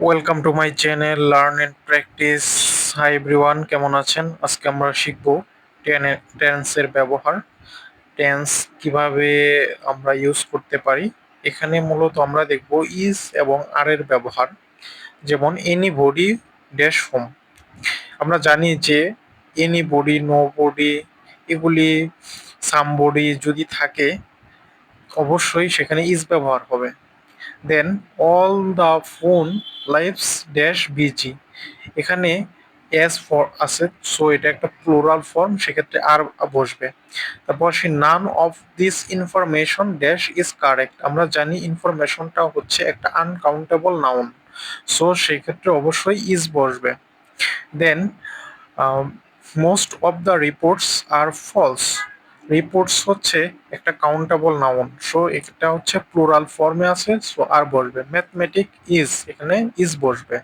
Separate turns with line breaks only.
Welcome to my channel learn and practice. Hi everyone, কেমন আছেন? আজকে আমরা শিখব টেন্সের ব্যবহার। টেন্স কিভাবে আমরা ইউজ করতে পারি। এখানে মূলত আমরা দেখব ইজ এবং আর এর ব্যবহার। যেমন এনিবডি ড্যাশ হোম, আমরা জানি যে এনিবডি, নো বডি, এগুলি সামবডি যদি থাকে অবশ্যই সেখানে ইজ ব্যবহার হবে। Then all the phone lines dash busy, এখানে এস ফর আছে, সো এটা একটা প্লুরাল ফর্ম, সেক্ষেত্রে আর বসবে। তারপর সে none of this information dash is correct, আমরা জানি ইনফরমেশনটা হচ্ছে একটা আনকাউন্টেবল নাউন, সো সেই ক্ষেত্রে অবশ্যই ইজ বসবে। Then most of the reports are false, reports হচ্ছে একটা কাউন্টেবল নাউন, সো এটা হচ্ছে প্লুরাল ফর্মে আছে, সো আর বসবে। ম্যাথমেটিক ইজ, এখানে ইজ বসবে।